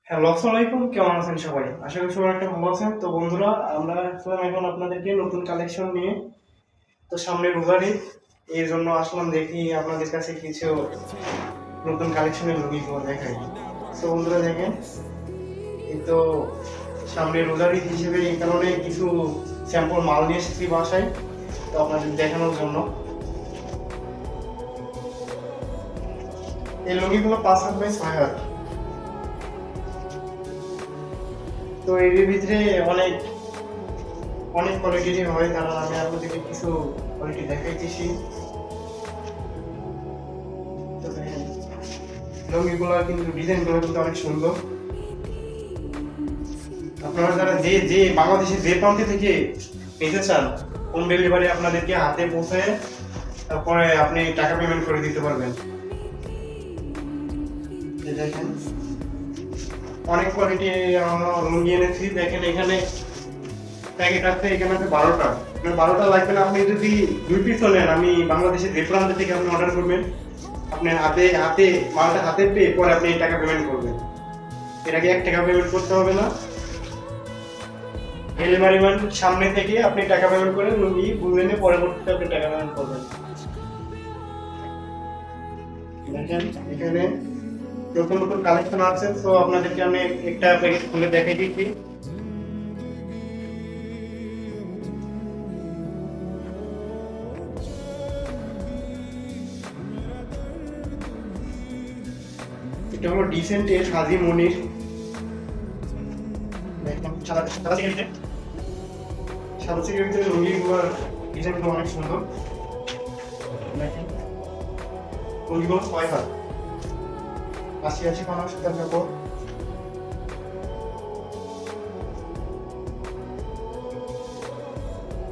Hello, আসসালামু আলাইকুম। কেমন আছেন সবাই? আশা করি সবাই একটা ভালো আছেন। তো বন্ধুরা, আমরা আসলাম এখন আপনাদেরকে নতুন কালেকশন নিয়ে। তো সামনে রোজার ঈদ, এর জন্য আসলাম দেখি আপনাদের কাছে কিছু নতুন কালেকশনের লুঙ্গিগুলো দেখাই। তো বন্ধুরা দেখেন, এই তো সামনে রোজার ঈদ হিসেবে এই কারণে কিছু স্যাম্পল মাল নিয়ে এসেছি বাসায়, তো আপনাদের দেখানোর জন্য। এই লুঙ্গিগুলো 5 হাত বাই 6 হাত। তো এর ভিতরে অনেক অনেক কোয়ালিটিরই হয়, কারণ আমি আপনাদেরকে কিছু কোয়ালিটি দেখাইতেছি। তো দেখেন, লুঙ্গিগুলো কিন্তু ডিজাইনগুলো কিন্তু অনেক সুন্দর। আপনারা যারা যে যে বাংলাদেশের যে প্রান্তে থেকে নিতে চান, হোম ডেলিভারি আপনাদেরকে হাতে পৌঁছে তারপরে আপনি টাকা পেমেন্ট করে দিতে পারবেন। এই দেখেন, অনেক কোয়ালিটি লুঙ্গি এনেছি। দেখেন এখানে প্যাকেট আছে, এখানে আছে 12টা। 12টা লাগবে না, আপনি যদি 2 পিসও নেন, আমি বাংলাদেশের যে প্রান্ত থেকে আপনি অর্ডার করবেন, আপনি হাতে হাতে মালটা হাতে পেয়ে পরে আপনি টাকা পেমেন্ট করবেন। এর আগে 1 টাকা পেমেন্ট করতে হবে না। ডেলিভারি ম্যান সামনে থেকে আপনি টাকা পেমেন্ট করে লুঙ্গি বুঝে নিয়ে পরবর্তীতে আপনি টাকা পেমেন্ট করবেন। দেখেন এখানে নতুন নতুন কালেকশন আছে, তো আপনাদেরকে আমি একটা প্যাকেট খুলে দেখাই দিচ্ছি। এটা হলো ডিসেন্টের হাজি মনির। দেখেন সাদা সাদা চেকের ভিতরে, সাদা চেকের ভিতরে লুঙ্গিগুলোর ডিজাইনগুলো অনেক সুন্দর। দেখেন লুঙ্গিগুলো 6 হাত, 80 50 সুতার কাপড়।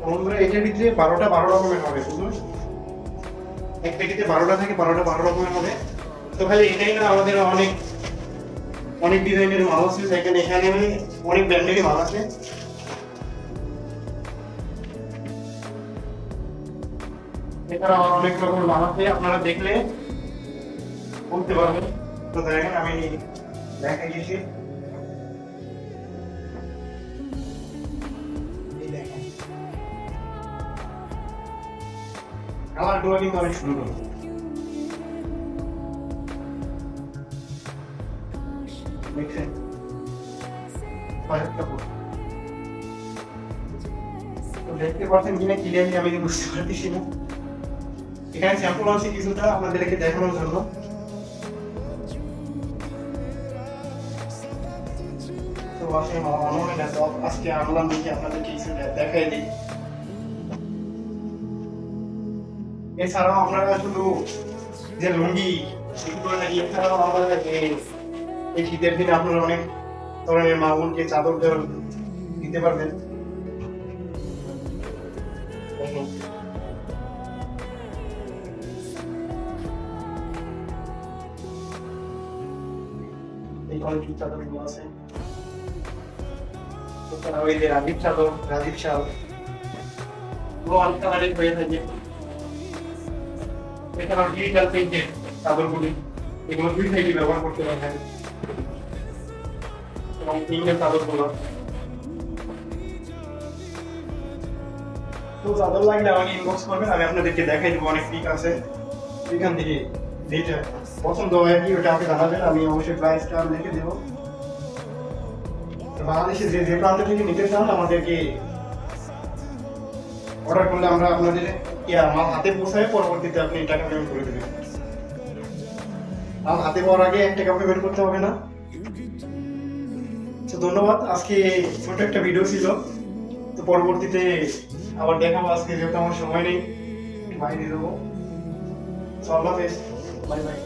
বন্ধুরা, এটার ভিতরে 12টা 12 রকমের হবে, বুঝুন। এক প্যাকেটে 12টা থাকে, 12টা 12 রকমের হবে। তো খালি এটাই না, আমাদের অনেক অনেক ডিজাইনের মাল আছে। দেখেন এখানে অনেক ব্র্যান্ডেরই মাল আছে। এছাড়া অনেক রকমের মাল আছে, আপনারা দেখলে বলতে পারবেন। তো দেখেন আমি দেখাই দিয়েছি। এই দেখেন কালারগুলো কিন্তু অনেক সুন্দর। দেখছেন তো দেখতে পাচ্ছেন কিনা ক্লিয়ারলি আমি বুঝতে পারতেছি না। এখানে স্যাম্পল আছে কিছুটা আপনাদেরকে দেখানোর জন্য। তো আসলে মনে হয় না, তো আজকে আনলাম দেখি আপনাদেরকে কিছু দেখাই দিই। এছাড়াও আপনারা শুধু যে লুঙ্গি এগুলো নাকি, এছাড়াও আমরা এই শীতের দিনে আপনারা অনেক ধরনের মামুনকে চাদর দিতে পারবেন। এই কোয়ালিটির চাদরগুলো আছে। এছাড়া ওই যে রাজীব চাদর, রাজীব শাল, এগুলো অনেক কালারের হয়ে থাকে। এছাড়াও ডিজিটাল প্রিন্টের চাদরগুলি, এগুলো 2 সাইডে ব্যবহার করতে পারবেন। এবং প্রিন্টের চাদরগুলো, তো চাদর লাগলে আমাকে ইনবক্স করবেন, আমি আপনাদেরকে দেখাই দেবো। অনেক পিক আছে, এখান থেকে যেটা পছন্দ হয় কি ওটা আমাকে জানাবেন, আমি অবশ্যই প্রাইসটা লিখে দেবো। বাংলাদেশে যে যে প্রান্ত থেকে নিতে চান আমাদেরকে অর্ডার করলে আমরা আপনাদের মাল হাতে পৌঁছায় পরবর্তীতে আপনি টাকা পেমেন্ট করে দেবেন। মাল হাতে পাওয়ার আগে 1 টাকা পেমেন্ট করতে হবে না। তো ধন্যবাদ, আজকে ছোট একটা ভিডিও ছিল। তো পরবর্তীতে আবার দেখাবো। আজকে যেহেতু আমার সময় নেই, বাইরে দেবো। আল্লাহ হাফেজ, বাই বাই।